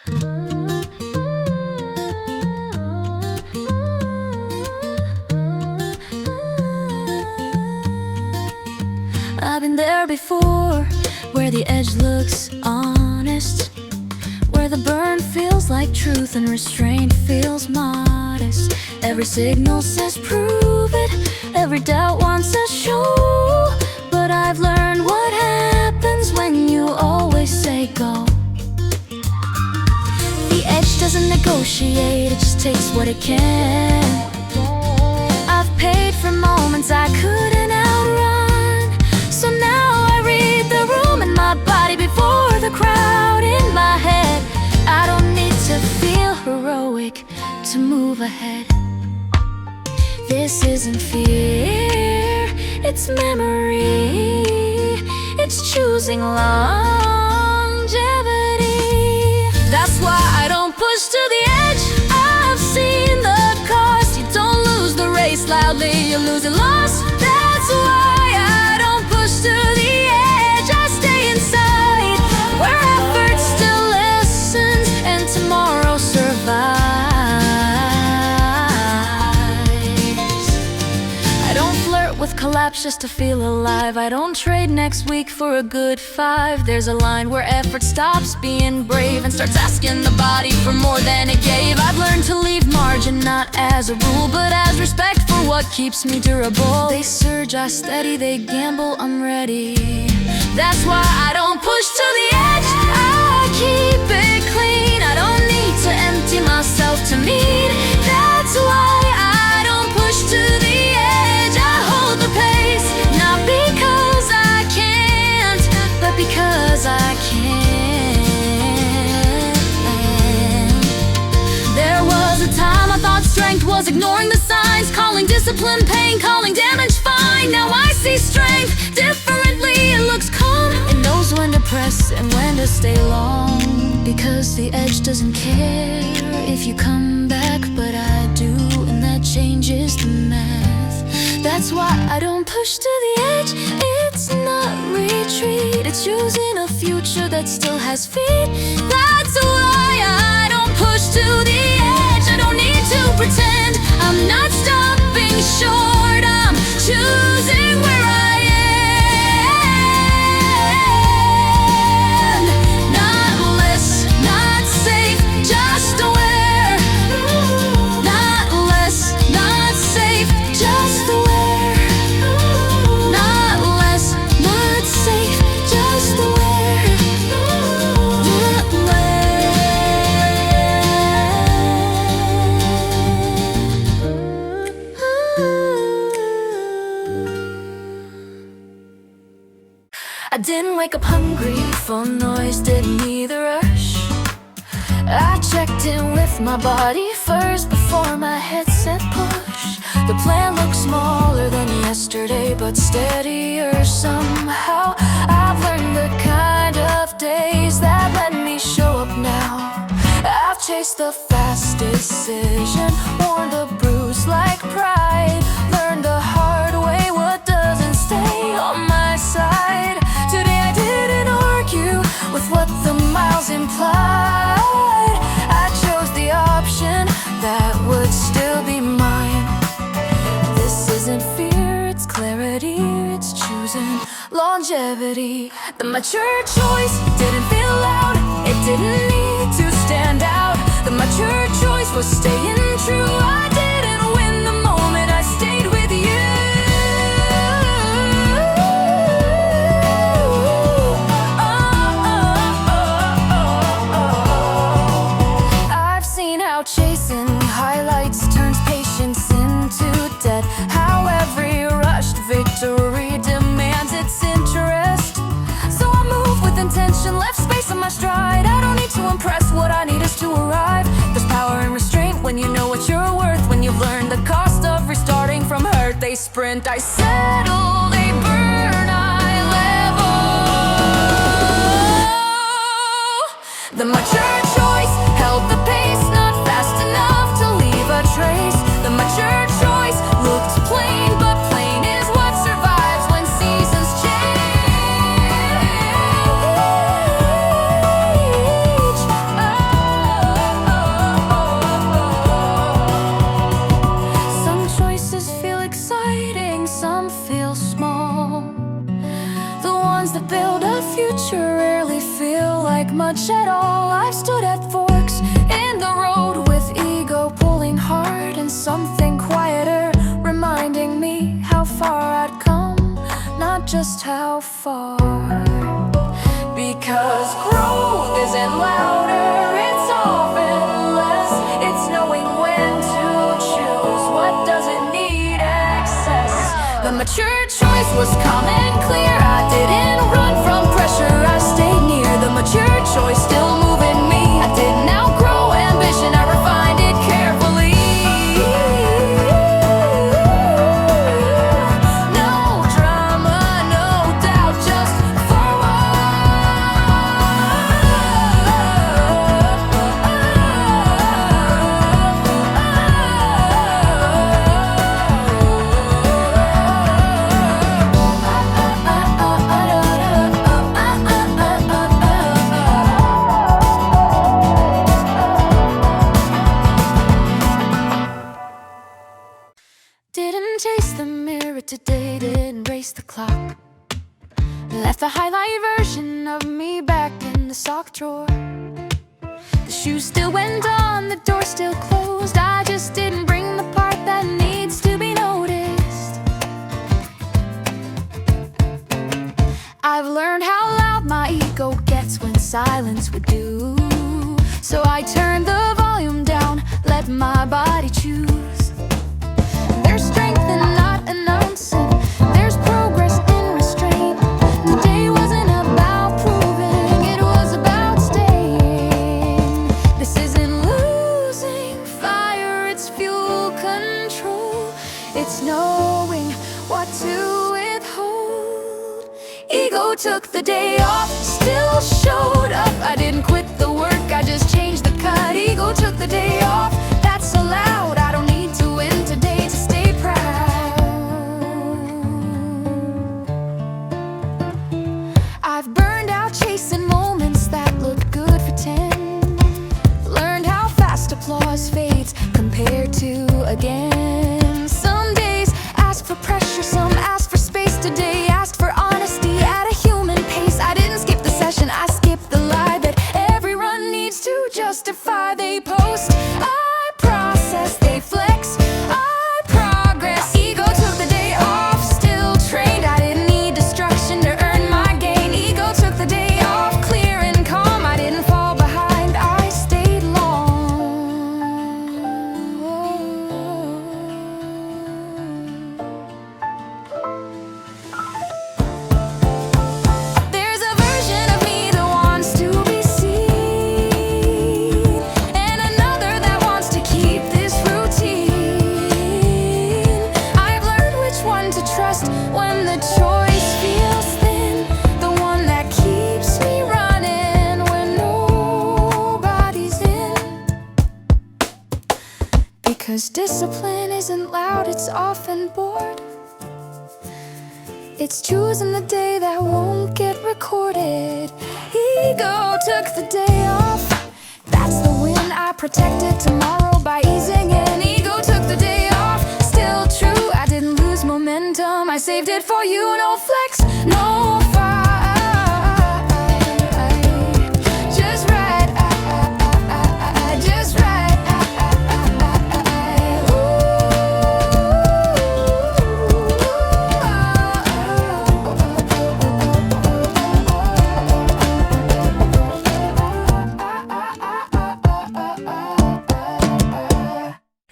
I've been there before, where the edge looks honest, where the burn feels like truth and restraint feels modest. Every signal says prove it, every doubt wants a show. But I've learned what happens when you always say go. The edge doesn't negotiate, it just takes what it can. I've paid for moments I couldn't outrun, so now I read the room in my body before the crowd in my head. I don't need to feel heroic to move ahead. This isn't fear, it's memory. It's choosing longevity. That's why I don't push to the edge. I've seen the cost. You don't lose the race loudly, you lose it lost. That's why I don't push to the edge. I stay inside, where effort still listens and tomorrow survives. I don't flirt with collapse just to feel alive. I don't trade next week for a good five. There's a line where effort stops being brave and starts asking the body for more than it gave. I've learned to leave margin not as a rule, but as respect for what keeps me durable. They surge, I steady, they gamble, I'm ready. That's why I don't push to the edge. I keep it clean. I don't need to empty myself to meet. That's why I don't push to the edge. I hold the pace, not because I can't, but because I can. There was a time I thought strength was ignoring the signs, calling discipline pain, calling damage fine. Now I see strength differently. It looks calm, it knows when to press and when to stay long, because the edge doesn't care if you come back, but I do, and that changes the math. That's why I don't push to the edge. It's not retreat, it's choosing a future that still has feet. That's why I don't push to the edge. I don't need to pretend, I'm not stopping short, I'm choosing where I am. Not less, not safe, just aware. Not less, not safe, just aware. Not less, not safe, just aware. Not I didn't wake up hungry, full noise, didn't need the rush. I checked in with my body first before my head said push. The plan looked smaller than yesterday, but steadier somehow. I've learned the kind of days that let me show up now. I've chased the fast decision, worn the bruise like pride, learned the hard way what doesn't stay on my side. Today I didn't argue with what the miles implied. I chose the option that would still be mine. This isn't fear, it's clarity, it's choosing longevity. The mature choice didn't feel loud, it didn't need to stand out. The mature choice was staying true. I didn't win the moment, I stayed with you. I've seen how chasing highlights turns patience into debt, how every rushed victory demands its interest. So I move with intention, left space in my stride. I don't need to impress, what I need is to arrive. There's power in restraint when you know what you're worth, when you've learned the cost of restarting from hurt. They sprint, I settle, they burn, I level. The mature choice held the pace, not fast enough to leave a trace. The mature choice looked plain, but plain is what survives when seasons change. just how far. Because growth isn't louder, it's often less. It's knowing when to choose what doesn't need access. The mature choice was calm and clear. I didn't run from pressure, I stayed near. The mature choice still moving me. I didn't outgrow ambition, I refined it carefully. No drama, no doubt, just didn't chase the mirror today, didn't race the clock. Left the highlight version of me back in the sock drawer. The shoes still went on, the door still closed. I just didn't bring the part that needs to be noticed. I've learned how loud my ego gets when silence would do. So I turned the volume down, let my body choose. There's strength in not announcing, there's progress in restraint. The day wasn't about proving, it was about staying. This isn't losing fire, it's fuel control. It's knowing what to withhold. Ego took the day off, still showed up. I didn't quit the work, I just changed the cut. Ego took the day off, that's allowed. I don't need to win today to stay proud. I've burned out chasing moments that look good for 10. Learned how fast applause fades compared to again. Some days ask for pressure, some ask for space. Today asked for honesty at a human pace. I didn't skip the session, I skipped the lie that everyone needs to justify. They post, I process, they flex, I progress. Ego took the day off, still trained. I didn't need destruction to earn my gain. Ego took the day off, clear and calm. I didn't fall behind, I stayed long. There's a version of me that wants to be seen, and another that wants to keep this routine. I've learned which one to trust when the choice feels thin. The one that keeps me running when nobody's in. Because discipline isn't loud, it's often bored. It's choosing the day that won't get recorded. Ego took the day off, that's the win. I protected tomorrow by easing in. Ego took the day off, still true. I didn't lose momentum, I saved it for you. No flex, no fight, just right, just right.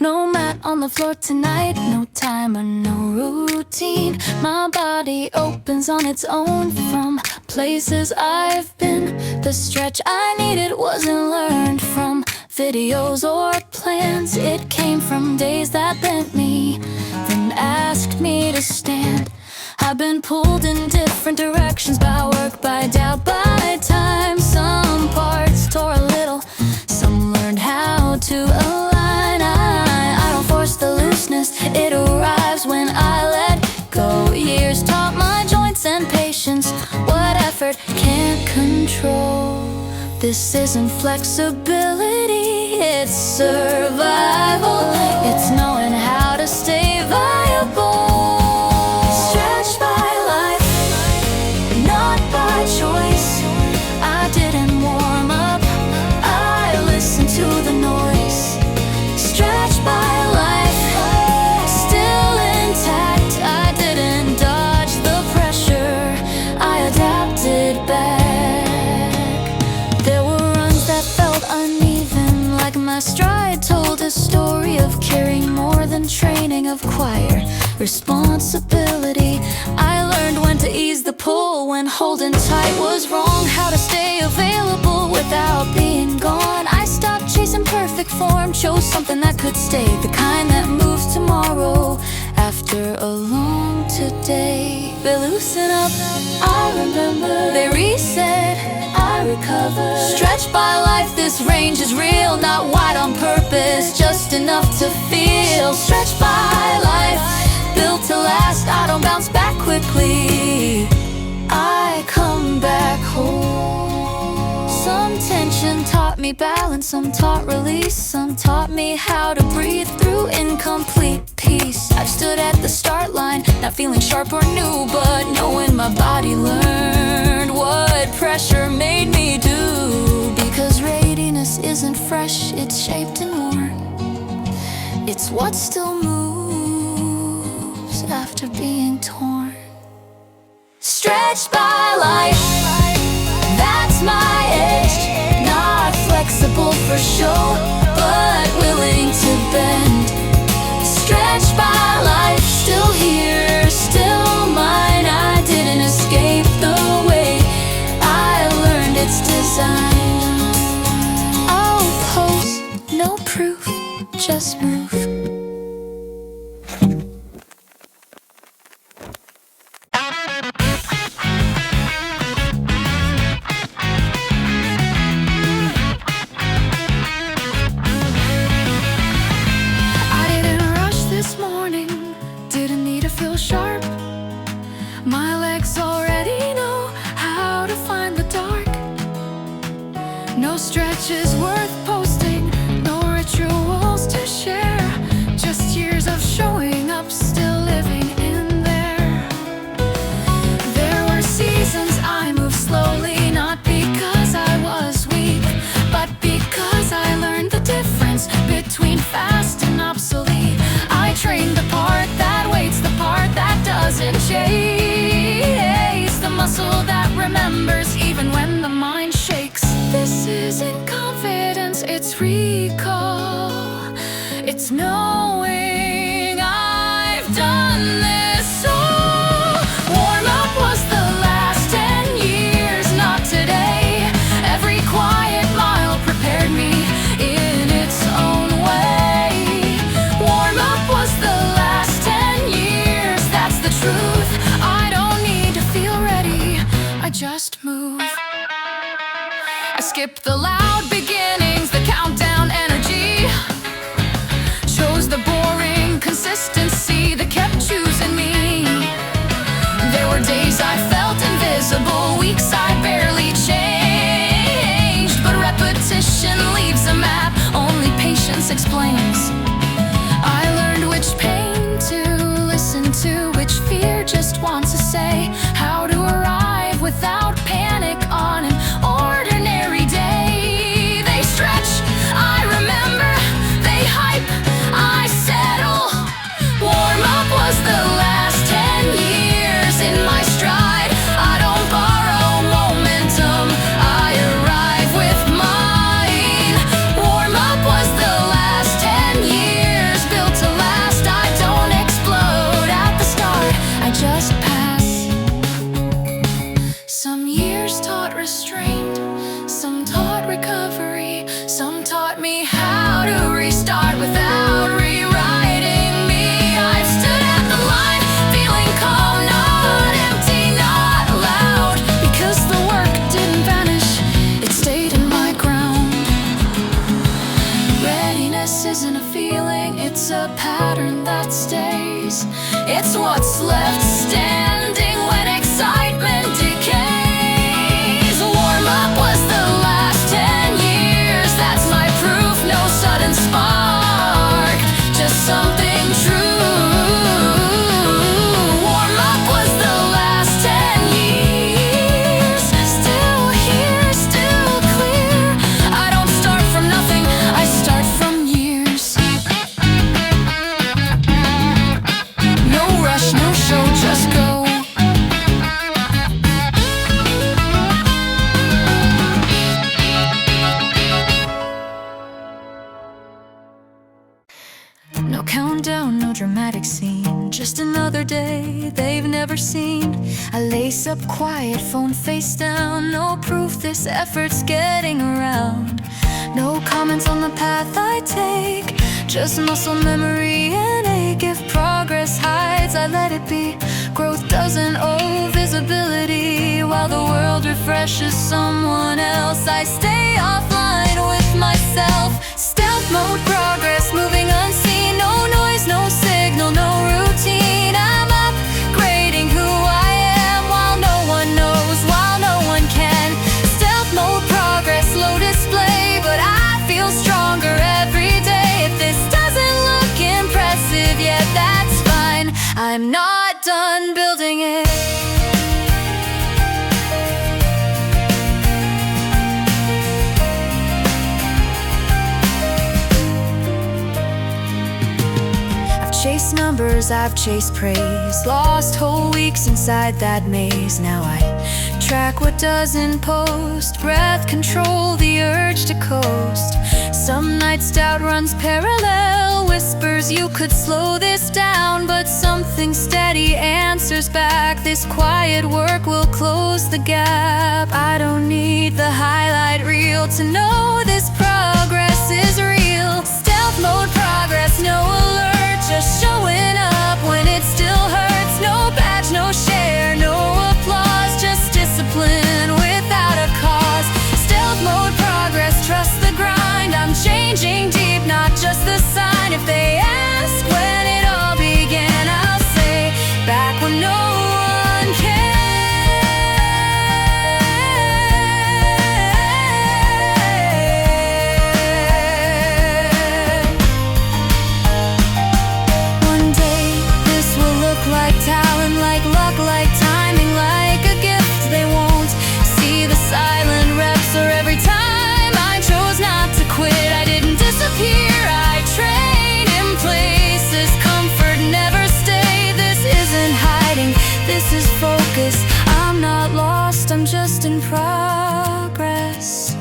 No mat on the floor tonight, no timer, no routine. My body opens on its own from places I've been. The stretch I needed wasn't learned from videos or plans. It came from days that bent me, then asked me to stand. I've been pulled in different directions by work, by doubt, by time. Some parts tore a little, some learned how to align. I don't force the looseness, it arrives when I let go. Years taught my joints and patience what effort can't control. This isn't flexibility, it's survival. It's knowing how to stay viable. Stretched by life, not by choice. I didn't warm up, I listened to the noise. Stretched by life, still intact. I didn't dodge the pressure, my stride, told a story of caring more than training, of quiet responsibility. I learned when to ease the pull, when holding tight was wrong, how to stay available without being gone. I stopped chasing perfect form, chose something that could stay, the kind that moves tomorrow after a long today. They loosen up, I remember. They reset, I recover. Stretched by life, this range is real, not wide on purpose, just enough to feel. Stretched by life, built to last, I don't bounce back quickly, I come back whole. Some tension taught me balance, some taught release, some taught me how to breathe through incomplete peace. I've stood at the start line, not feeling sharp or new, but knowing my body learned what pressure made me do. Because readiness isn't fresh, it's shaped and worn. It's what still moves after being torn. Stretched by life, that's my edge. Not flexible for show, but willing to bend. Stretched by life, still here, still mine. I didn't escape the way I learned its design. I'll pose, no proof, just move. Sharp, my legs already know how to find the dark. No stretches worth posting, no rituals to share, just years of showing up, still living in there. There were seasons I moved slowly, not because I was weak, but because I learned the difference between fast and obsolete. I trained the part that waits, the part that doesn't chase, the muscle that remembers even when the mind shakes. This isn't confidence, it's recall. It's knowing I've done this so. Warm up was the last 10 years, not today. Every quiet mile prepared me in its own way. Warm up was the last 10 years, that's the truth. I don't need to feel ready, I just move. I skip the loud beginnings, the countdown energy. Chose the boring consistency that kept choosing me. There were days I felt invisible, weeks I barely changed. But repetition leaves a map, only patience explains. I learned which pain to listen to, which fear just wants to say, how to arrive without panic on an ordinary day. They stretch, I remember, they hype, I settle. Warm up was the last 10 years in my stride. I don't borrow momentum, I arrive with mine. Warm up was the last 10 years, built to last. I don't explode at the start, I just pass. Some years taught restraint, some taught recovery, some taught me how to restart without rewriting me. I've stood at the line, feeling calm, not empty, not loud, because the work didn't vanish, it stayed in my ground. Readiness isn't a feeling, it's a pattern that stays. It's what's left standing when excitement decays. Warm up was the last 10 years, that's my proof, no sudden spark, just something true. Warm up was the last 10 years, still here, still clear. I don't start from nothing, I start from years. No rush, no show, just go. calm down, no dramatic scene, just another day they've never seen. I lace up quiet, phone face down, no proof this effort's getting around. No comments on the path I take, just muscle memory and ache. If progress hides, I let it be. Growth doesn't owe visibility. While the world refreshes someone else, I stay offline with myself. Stealth mode progress, moving unseen. No noise, no signal, no routine. I'm upgrading who I am while no one knows, while no one can. Stealth mode progress, low display, but I feel stronger every day. If this doesn't look impressive yet, that's fine. I'm not done building it. Chased numbers, I've chased praise, lost whole weeks inside that maze. Now I track what doesn't post, breath control the urge to coast. Some nights doubt runs parallel, whispers you could slow this down, but something steady answers back. This quiet work will close the gap. I don't need the highlight reel to know this progress is real. Stealth mode progress, no alert, just showing up when it still hurts. No badge, no share, no applause, just discipline without a cause. Stealth mode progress, trust the grind. I'm changing deep, not just the sign. If they ask when it all began, I'll say back when no one can. Like talent, like luck, like timing, like a gift. They won't see the silent reps, or every time I chose not to quit. I didn't disappear, I trained in places comfort never stay. This isn't hiding, this is focus. I'm not lost, I'm just in progress.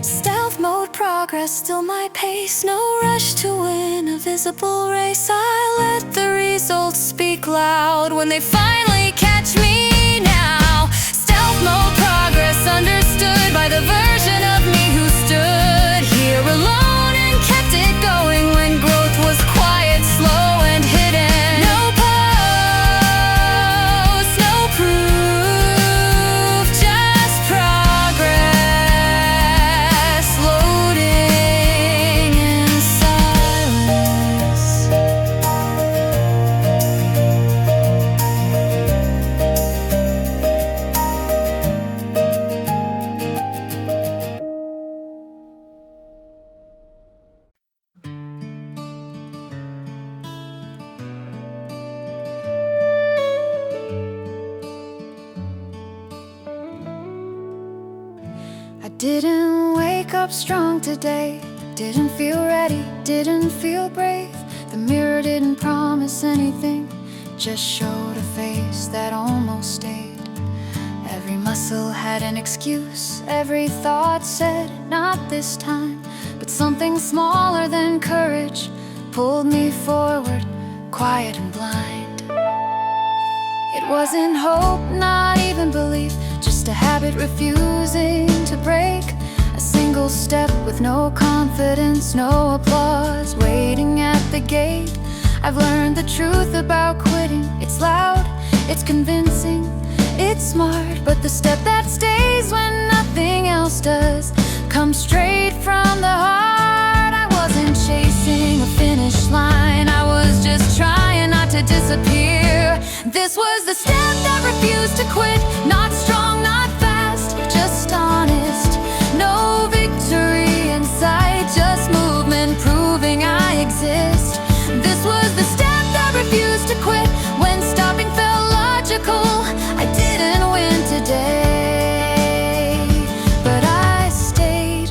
Stealth mode progress, still my pace. No rush to win a visible race. I let the results speak loud when they finally catch me now. Stealth mode progress, understood by the version of me who stood here alone and kept it going when growth was quiet, slow and hidden. No post, no proof, just progress, loading in silence. I didn't wake up strong today, didn't feel ready, didn't feel brave. The mirror didn't promise anything, just showed a face that almost stayed. Every muscle had an excuse, every thought said, not this time. But something smaller than courage pulled me forward, quiet and blind. It wasn't hope, not even belief, just a habit refusing to break. A single step with no confidence, no applause, waiting at the gate. I've learned the truth about quitting. It's loud, it's convincing, it's smart, but the step that stays when nothing else does comes straight from the heart. I wasn't chasing a finish line, I was just trying not to disappear. This was the step that refused to quit, not strong, not fast, just honest. No victory in sight, just movement proving I exist. This was the step that refused to quit when stopping felt logical. I didn't win today, but I stayed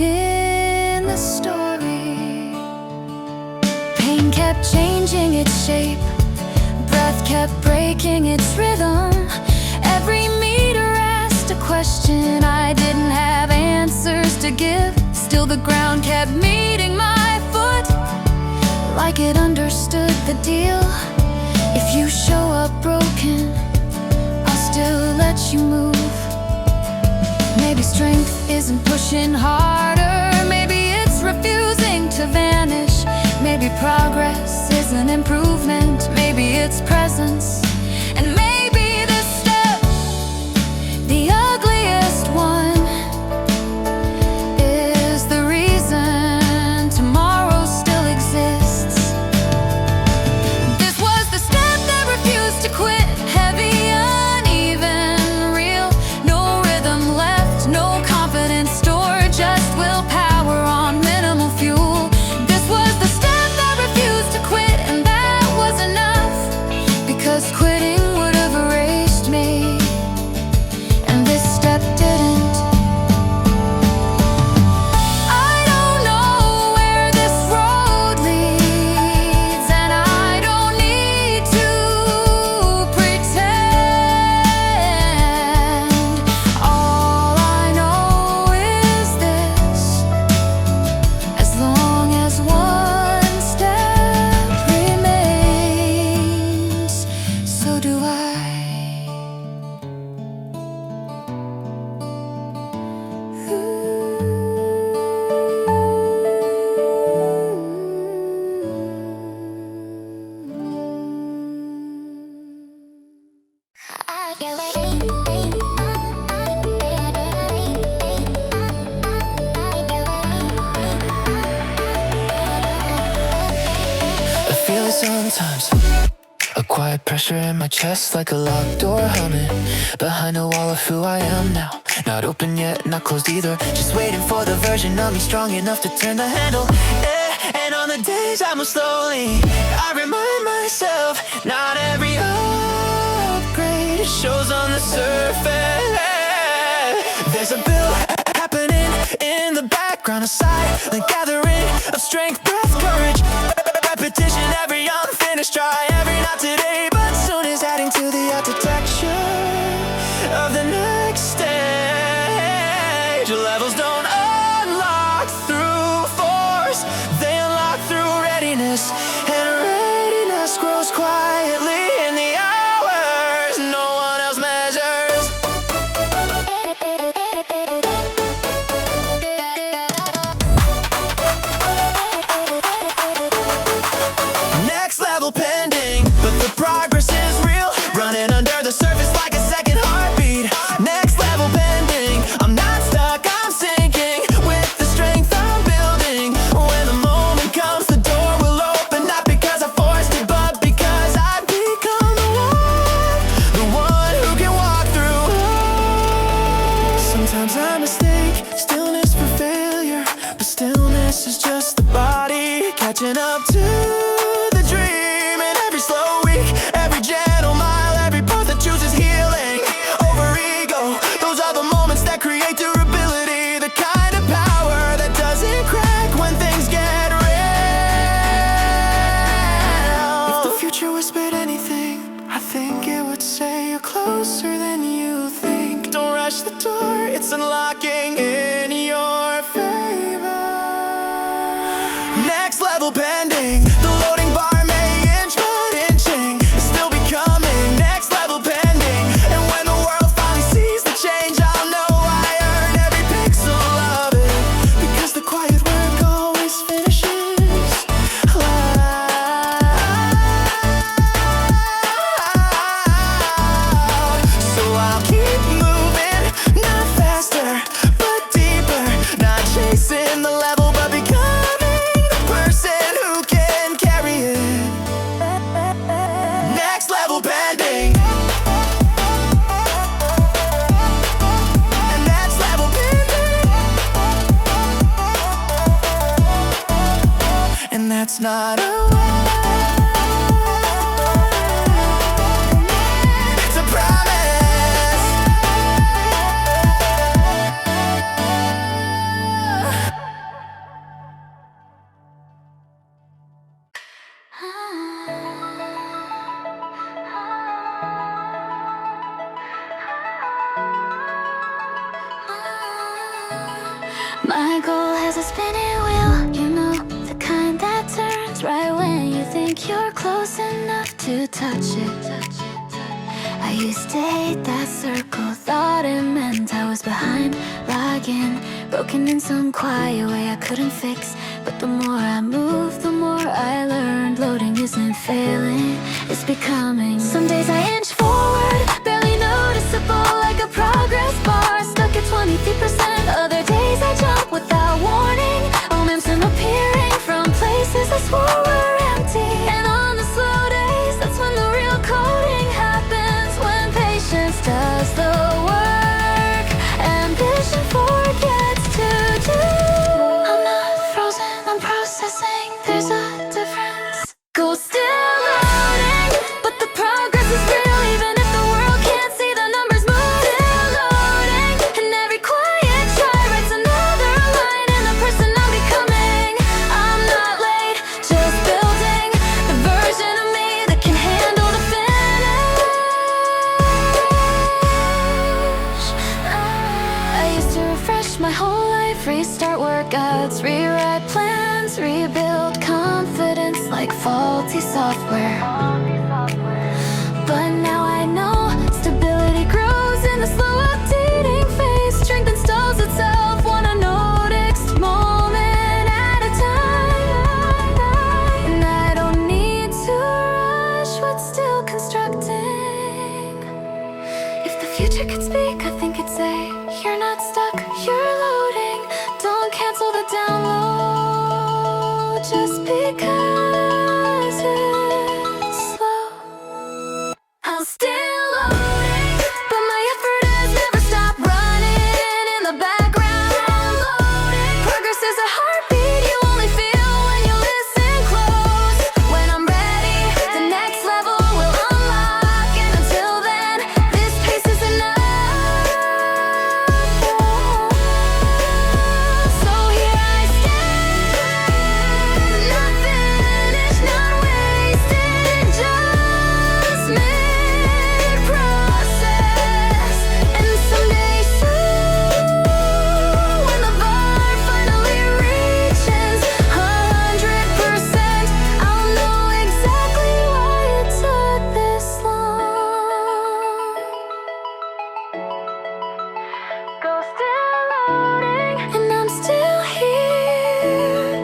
in the story. Pain kept changing its shape, breath kept breaking its rhythm. Every meter asked a question, I didn't have answers to give. Still the ground kept meeting my foot, like it understood the deal. If you show up broken, I'll still let you move. Maybe strength isn't pushing harder, maybe it's refusing to vanish. Maybe progress is an improvement, maybe it's presence. And maybe this step, the ugliest one, is the reason tomorrow still exists. This was the step that refused to quit. Heavy, uneven, real. No rhythm left, no confidence stored, just willpower on minimal fuel. This was the step that refused to quit, and that was enough, because quitting would have erased me, and this step didn't. I don't know where this road leads, and I don't need to pretend. All I know is this: as long as one step remains, so do I. I feel it sometimes, a quiet pressure in my chest, like a locked door humming behind a wall of who I am now. Not open yet, not closed either, just waiting for the version of me strong enough to turn the handle. And on the days I move slowly, I remind myself, not every upgrade shows on the surface. There's a build happening in the background, a silent gathering of strength, breath, courage, repetition, every unfinished try, every not today, but soon is adding to the architecture of the next stage. Levels don't unlock through force, they unlock through readiness, and readiness grows quietly in the hours no one else measures. Next level pending, but the progress is real, running under the surface like a second heartbeat. Next level pending, I'm not stuck, I'm sinking with the strength I'm building. When the moment comes, the door will open, not because I forced it, but because I've become the one who can walk through. Sometimes I mistake stillness for failure, but stillness is just the body catching up to the dream. And every slow week, every gentle mile, every path that chooses healing over ego, those are the moments that create durability, the kind of power that doesn't crack when things get real. If the future whispered anything, I think it would say you're closer than you think. Don't rush the door, it's unlocking in your favor. Next level pending, the loading bar may inch, but inching is still becoming. Next level pending, and when the world finally sees the change, I'll know I earned every pixel of it, because the quiet work always finishes loud. So I'll keep moving, not faster, but deeper, not chasing the level, but becoming the person who can carry it. Next level pending, and next level pending, and that's not a it's a promise. My goal has a spinning wheel, you know, the kind that turns right when to touch it. I used to hate that circle, thought it meant I was behind, lagging, broken in some quiet way I couldn't fix. But the more I moved, the more I learned. Loading isn't failing, it's becoming. Some days I inch forward, barely noticeable, like a progress bar, stuck at 23%. Other days I jump without warning, momentum appearing from places I swore were empty. And on the slow days, that's when the real coding happens, when patience does the work, ambition forgets to do. I'm not frozen, I'm processing, there's a difference. Go still loading, but the progress is real, even if the world can't see the numbers move. Still loading, and every quiet try writes another line in the person I'm becoming. I'm not late, just building the version of me that can handle the finish. I used to refresh my whole life, restart workouts, rewrite plans, rebuild confidence like faulty software. But now I know stability grows in the slow updating phase. Strength installs itself one unnoticed moment at a time. And I don't need to rush what's still constructing. If the future could speak, I think it'd say, you're not stuck, you're loading. Don't cancel the download just because it's slow. I'm still loading, but my effort has never stopped running in the background. Loading. Progress is a heartbeat you only feel when you listen close. When I'm ready, the next level will unlock. And until then, this pace is enough. So here I stand, not finished, not wasted, just mid-process. And someday soon, when the bar finally reaches 100%, I'll know exactly why it took this long. Go still loading, and I'm still here,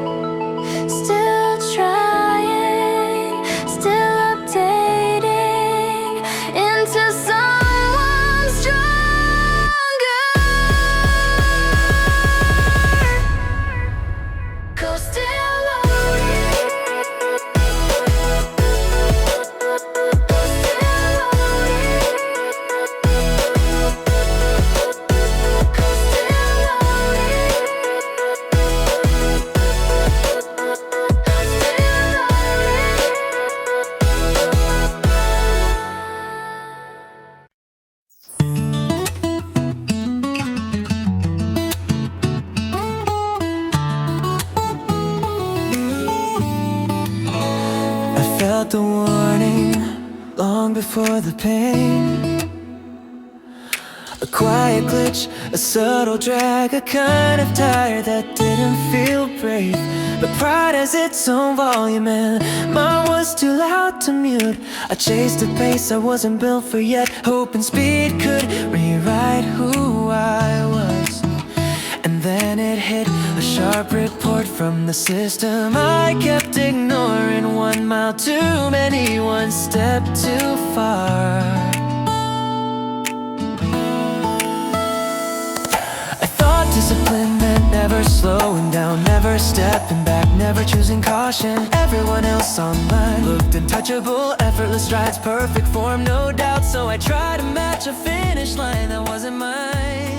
still trying, still updating into someone stronger. Go still loading. Go still loading. Go still I felt the warning long before the pain. A quiet glitch, a subtle drag, a kind of tire that didn't feel brave. But pride has its own volume and mine was too loud to mute. I chased a pace I wasn't built for yet, hoping speed could rewrite who I was. And then it hit, a sharp report from the system I kept ignoring. 1 mile too many, one step too far. I thought discipline meant never slowing down, never stepping back, never choosing caution. Everyone else online looked untouchable, effortless strides, perfect form, no doubt. So I tried to match a finish line that wasn't mine.